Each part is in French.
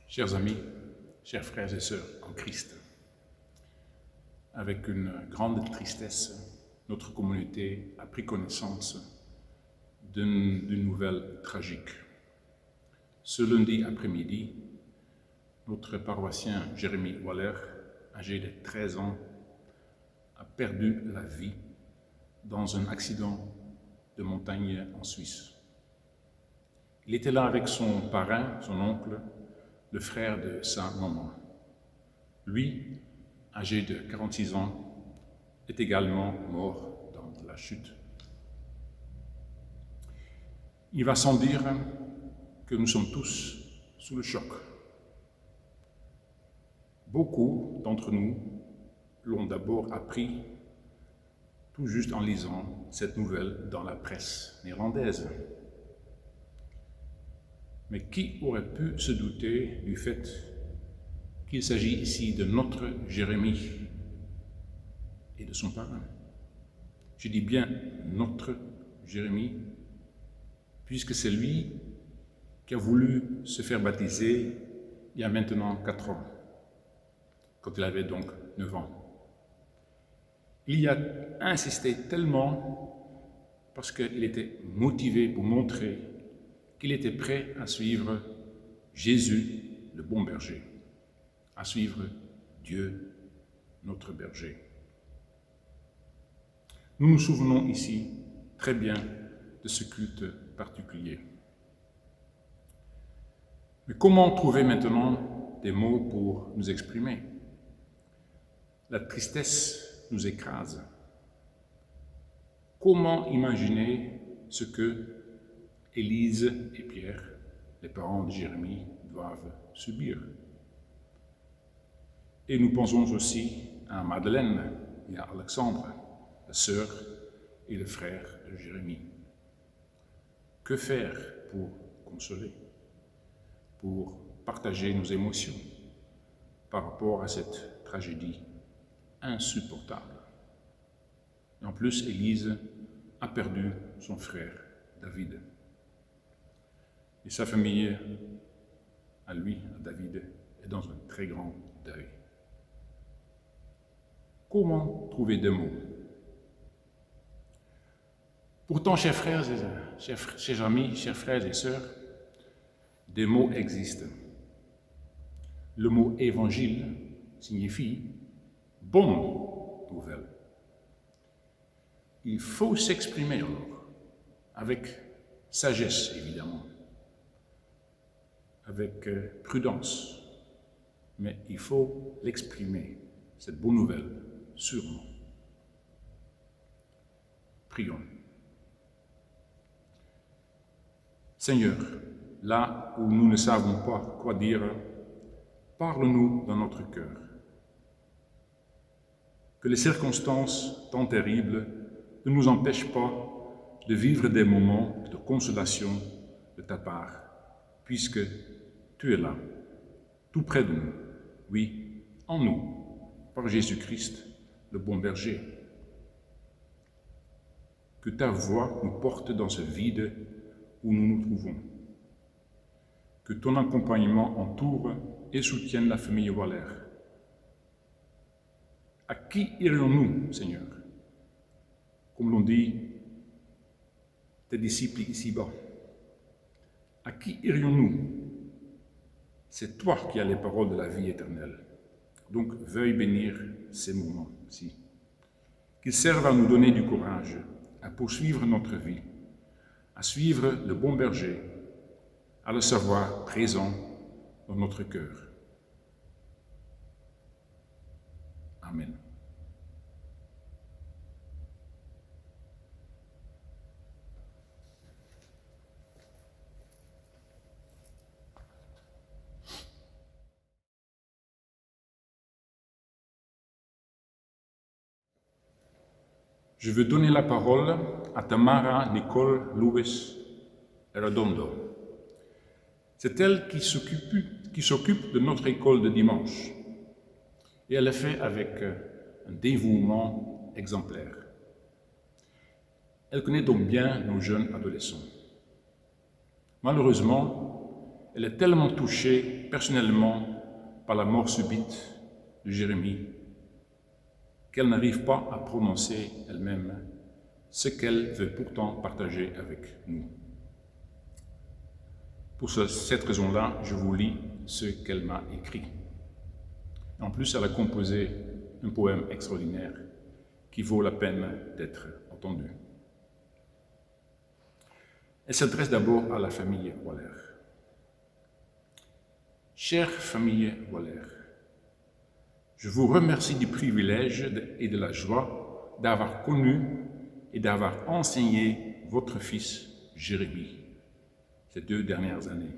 Chers amis, chers frères et sœurs en Christ, avec une grande tristesse, notre communauté a pris connaissance d'une nouvelle tragique. Ce lundi après-midi, notre paroissien Jérémy Waller, âgé de 13 ans, a perdu la vie dans un accident de montagne en Suisse. Il était là avec son parrain, son oncle, le frère de sa maman. Lui, âgé de 46 ans, est également mort dans la chute. Il va sans dire que nous sommes tous sous le choc. Beaucoup d'entre nous l'ont d'abord appris tout juste en lisant cette nouvelle dans la presse néerlandaise. Mais qui aurait pu se douter du fait qu'il s'agit ici de notre Jérémie et de son parrain? Je dis bien notre Jérémie, puisque c'est lui qui a voulu se faire baptiser il y a maintenant 4 ans, quand il avait donc 9 ans. Il y a insisté tellement parce qu'il était motivé pour montrer qu'il était prêt à suivre Jésus, le bon berger, à suivre Dieu, notre berger. Nous nous souvenons ici très bien de ce culte particulier. Mais comment trouver maintenant des mots pour nous exprimer? La tristesse nous écrase. Comment imaginer ce que Élise et Pierre, les parents de Jérémie, doivent subir? Et nous pensons aussi à Madeleine et à Alexandre, la sœur et le frère de Jérémie. Que faire pour consoler, pour partager nos émotions par rapport à cette tragédie insupportable? Et en plus, Élise a perdu son frère David. Et sa famille, à lui, à David, est dans un très grand deuil. Comment trouver des mots? Pourtant, chers frères et chers amis, chers frères et sœurs, des mots existent. Le mot évangile signifie bonne nouvelle. Il faut s'exprimer alors, avec sagesse évidemment, avec prudence, mais il faut l'exprimer, cette bonne nouvelle, sûrement. Prions. Seigneur, là où nous ne savons pas quoi dire, parle-nous dans notre cœur. Que les circonstances tant terribles ne nous empêchent pas de vivre des moments de consolation de ta part, puisque tu es là, tout près de nous, oui, en nous, par Jésus-Christ, le bon berger. Que ta voix nous porte dans ce vide où nous nous trouvons. Que ton accompagnement entoure et soutienne la famille Waller. À qui irions-nous, Seigneur? Comme l'ont dit tes disciples ici-bas. À qui irions-nous? C'est toi qui as les paroles de la vie éternelle. Donc, veuille bénir ces moments-ci. Qu'ils servent à nous donner du courage, à poursuivre notre vie, à suivre le bon berger, à le savoir présent dans notre cœur. Amen. Je veux donner la parole à Tamara Nicole Luis Redondo. C'est elle qui s'occupe de notre école de dimanche. Et elle le fait avec un dévouement exemplaire. Elle connaît donc bien nos jeunes adolescents. Malheureusement, elle est tellement touchée personnellement par la mort subite de Jérémie, qu'elle n'arrive pas à prononcer elle-même ce qu'elle veut pourtant partager avec nous. Pour cette raison-là, je vous lis ce qu'elle m'a écrit. En plus, elle a composé un poème extraordinaire qui vaut la peine d'être entendu. Elle s'adresse d'abord à la famille Waller. Chère famille Waller, je vous remercie du privilège et de la joie d'avoir connu et d'avoir enseigné votre fils Jérémie ces 2 dernières années.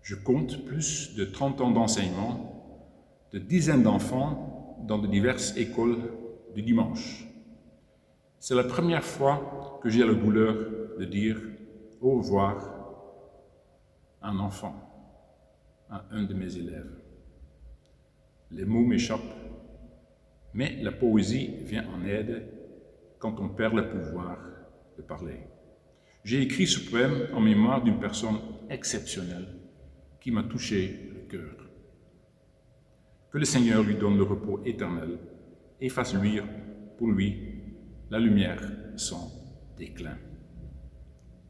Je compte plus de 30 ans d'enseignement, de dizaines d'enfants dans de diverses écoles du dimanche. C'est la première fois que j'ai la douleur de dire au revoir à un enfant, à un de mes élèves. Les mots m'échappent, mais la poésie vient en aide quand on perd le pouvoir de parler. J'ai écrit ce poème en mémoire d'une personne exceptionnelle qui m'a touché le cœur. Que le Seigneur lui donne le repos éternel et fasse luire pour lui la lumière sans déclin.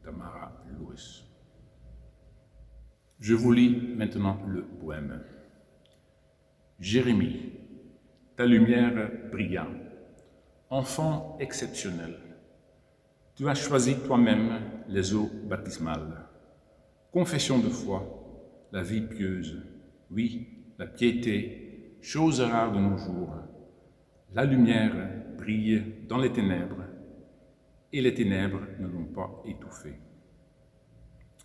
Tamara Lewis. Je vous lis maintenant le poème. Jérémie, ta lumière brilla, enfant exceptionnel. Tu as choisi toi-même les eaux baptismales. Confession de foi, la vie pieuse, oui, la piété, chose rare de nos jours. La lumière brille dans les ténèbres, et les ténèbres ne l'ont pas étouffée.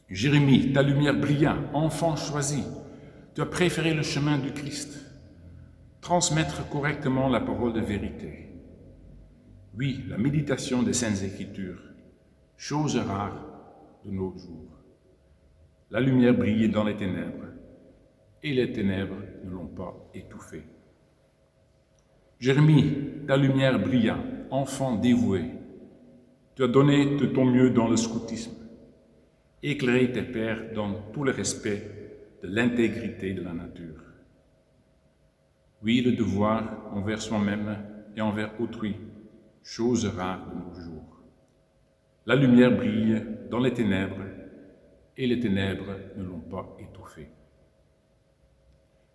Jérémie, ta lumière brilla, enfant choisi. Tu as préféré le chemin du Christ. Transmettre correctement la parole de vérité. Oui, la méditation des Saintes Écritures, chose rare de nos jours. La lumière brillait dans les ténèbres, et les ténèbres ne l'ont pas étouffée. Jérémie, ta lumière brilla, enfant dévoué. Tu as donné de ton mieux dans le scoutisme, éclairé tes pères dans tout le respect de l'intégrité de la nature. Oui, le devoir envers soi-même et envers autrui, chose rare de nos jours. La lumière brille dans les ténèbres, et les ténèbres ne l'ont pas étouffée.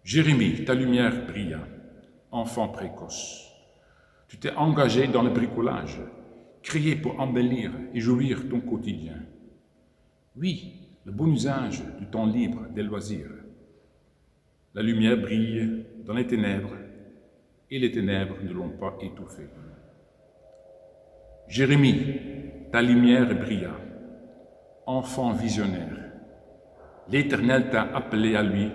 Jérémie, ta lumière brilla, enfant précoce. Tu t'es engagé dans le bricolage, créé pour embellir et jouir ton quotidien. Oui, le bon usage du temps libre, des loisirs. La lumière brille dans les ténèbres, et les ténèbres ne l'ont pas étouffée. Jérémie, ta lumière brilla, enfant visionnaire. L'Éternel t'a appelé à lui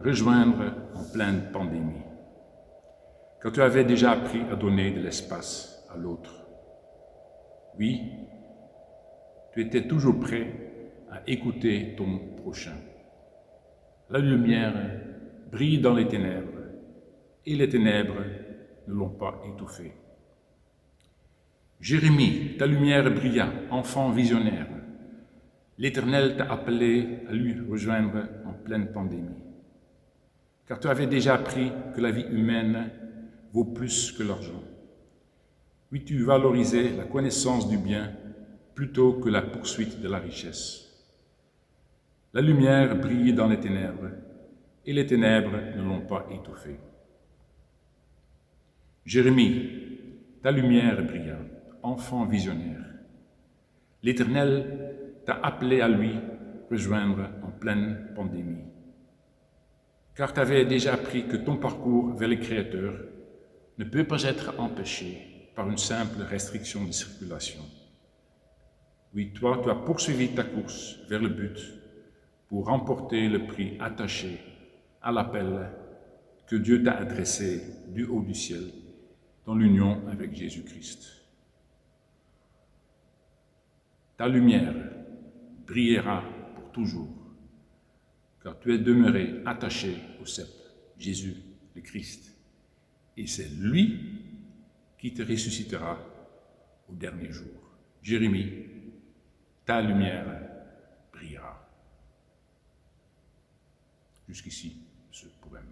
rejoindre en pleine pandémie, quand tu avais déjà appris à donner de l'espace à l'autre. Oui, tu étais toujours prêt à écouter ton prochain. La lumière brille dans les ténèbres, et les ténèbres ne l'ont pas étouffée. Jérémie, ta lumière brilla, enfant visionnaire. L'Éternel t'a appelé à lui rejoindre en pleine pandémie, car tu avais déjà appris que la vie humaine vaut plus que l'argent. Oui, tu valorisais la connaissance du bien plutôt que la poursuite de la richesse. La lumière brille dans les ténèbres, et les ténèbres ne l'ont pas étouffée. Jérémie, ta lumière brilla, enfant visionnaire. L'Éternel t'a appelé à lui rejoindre en pleine pandémie, car tu avais déjà appris que ton parcours vers le Créateur ne peut pas être empêché par une simple restriction de circulation. Oui, toi, tu as poursuivi ta course vers le but pour remporter le prix attaché à l'appel que Dieu t'a adressé du haut du ciel dans l'union avec Jésus-Christ. Ta lumière brillera pour toujours, car tu es demeuré attaché au sceptre, Jésus le Christ, et c'est lui qui te ressuscitera au dernier jour. Jérémie, ta lumière brillera. jusqu'ici ce poème.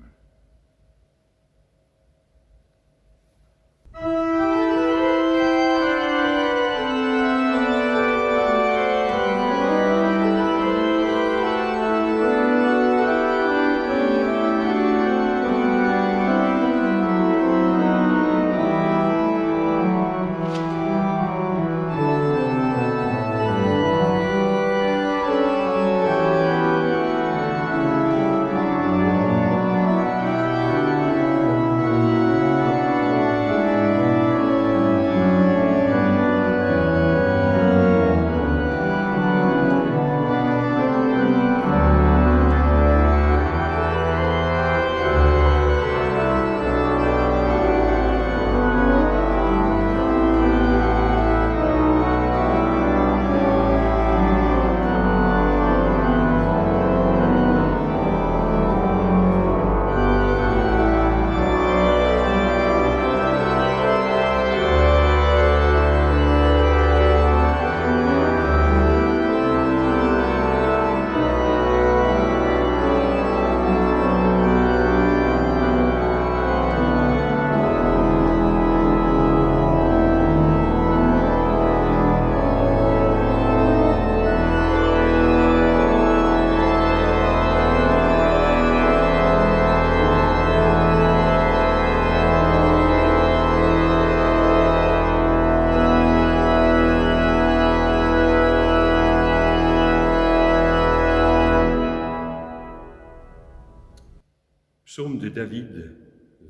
Psaume de David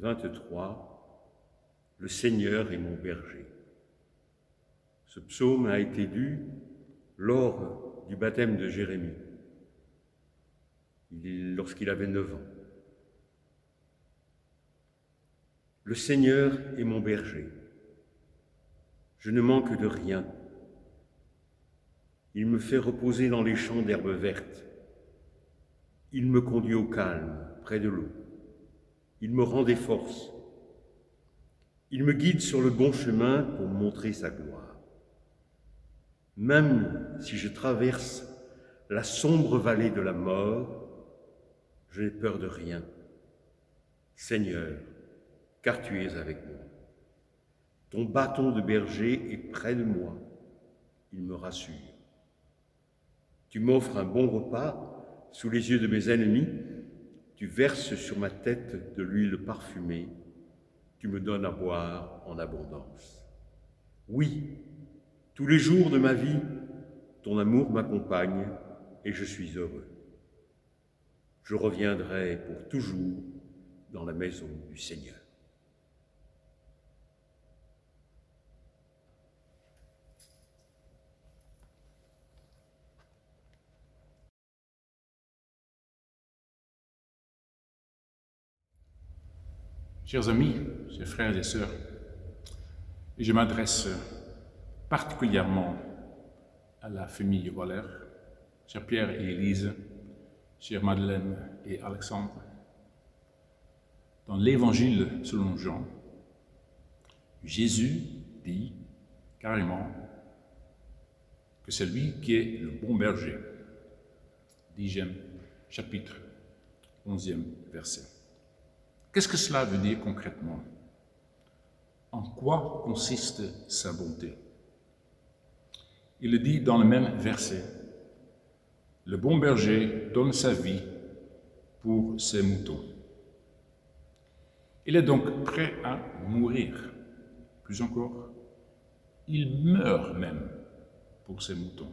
23, le Seigneur est mon berger. Ce psaume a été lu lors du baptême de Jérémie, lorsqu'il avait 9 ans. Le Seigneur est mon berger. Je ne manque de rien. Il me fait reposer dans les champs d'herbes vertes. Il me conduit au calme, près de l'eau. Il me rend des forces. Il me guide sur le bon chemin pour me montrer sa gloire. Même si je traverse la sombre vallée de la mort, je n'ai peur de rien. Seigneur, car tu es avec moi. Ton bâton de berger est près de moi. Il me rassure. Tu m'offres un bon repas sous les yeux de mes ennemis. Tu verses sur ma tête de l'huile parfumée. Tu me donnes à boire en abondance. Oui, tous les jours de ma vie, ton amour m'accompagne et je suis heureux. Je reviendrai pour toujours dans la maison du Seigneur. Chers amis, chers frères et sœurs, je m'adresse particulièrement à la famille Waller, chers Pierre et Élise, chers Madeleine et Alexandre. Dans l'Évangile selon Jean, Jésus dit carrément que c'est lui qui est le bon berger. 10e chapitre, 11e verset. Qu'est-ce que cela veut dire concrètement? En quoi consiste sa bonté? Il le dit dans le même verset. Le bon berger donne sa vie pour ses moutons. Il est donc prêt à mourir. Plus encore, il meurt même pour ses moutons.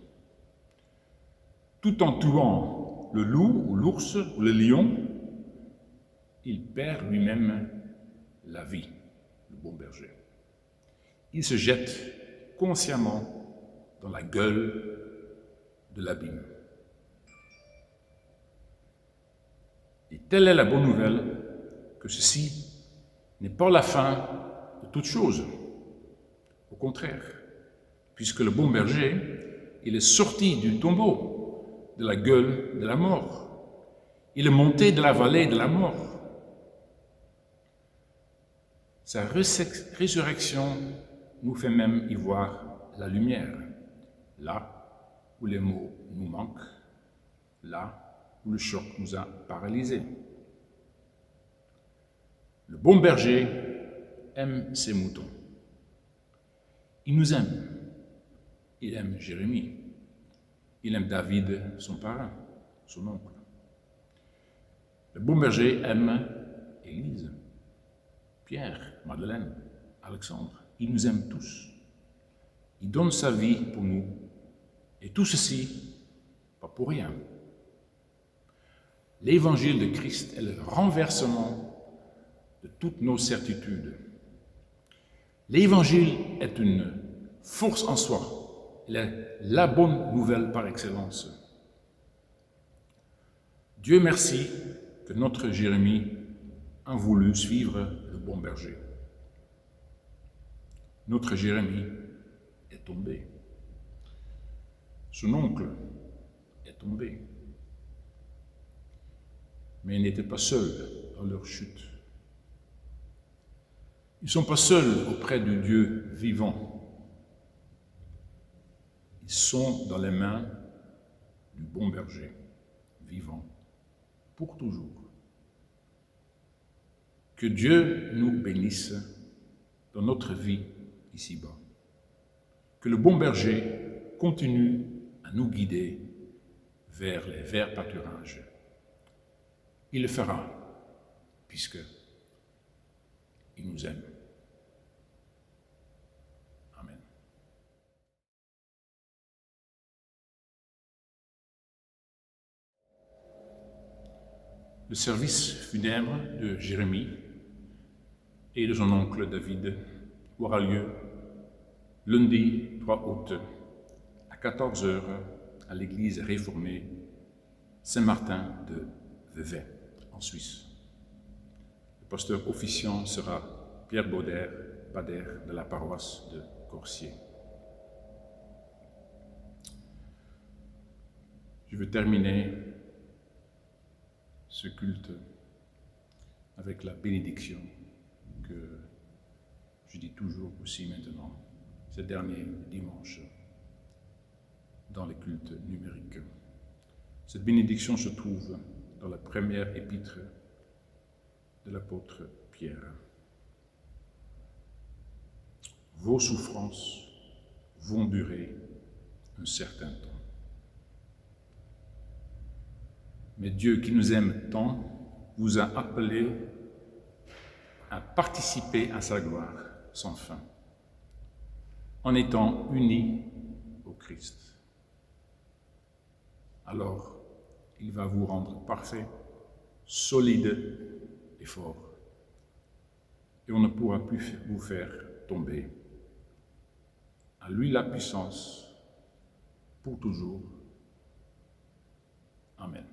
Tout en tuant le loup ou l'ours ou le lion, il perd lui-même la vie, le bon berger. Il se jette consciemment dans la gueule de l'abîme. Et telle est la bonne nouvelle que ceci n'est pas la fin de toute chose. Au contraire, puisque le bon berger, il est sorti du tombeau, de la gueule de la mort. Il est monté de la vallée de la mort. Sa résurrection nous fait même y voir la lumière, là où les mots nous manquent, là où où le choc nous a paralysés. Le bon berger aime ses moutons. Il nous aime. Il aime Jérémie. Il aime David, son parrain, son oncle. Le bon berger aime Élise, Pierre, Madeleine, Alexandre. Il nous aime tous. Il donne sa vie pour nous. Et tout ceci, pas pour rien. L'évangile de Christ est le renversement de toutes nos certitudes. L'évangile est une force en soi. Il est la bonne nouvelle par excellence. Dieu merci que notre Jérémie a voulu suivre le bon berger. Notre Jérémie est tombé. Son oncle est tombé. Mais ils n'étaient pas seuls dans leur chute. Ils ne sont pas seuls auprès du Dieu vivant. Ils sont dans les mains du bon berger, vivant, pour toujours. Que Dieu nous bénisse dans notre vie ici-bas. Que le bon berger continue à nous guider vers les verts pâturages. Il le fera, puisque il nous aime. Amen. Le service funèbre de Jérémie et de son oncle David aura lieu lundi 3 août à 14 h à l'église réformée Saint-Martin de Vevey, en Suisse. Le pasteur officiant sera Pierre Bauder, Bader de la paroisse de Corsier. Je veux terminer ce culte avec la bénédiction que je dis toujours aussi maintenant, ces derniers dimanches, dans les cultes numériques. Cette bénédiction se trouve dans la première épître de l'apôtre Pierre. Vos souffrances vont durer un certain temps. Mais Dieu qui nous aime tant vous a appelés à participer à sa gloire sans fin, en étant unis au Christ. Alors, il va vous rendre parfait, solide et fort. Et on ne pourra plus vous faire tomber. À lui la puissance, pour toujours. Amen.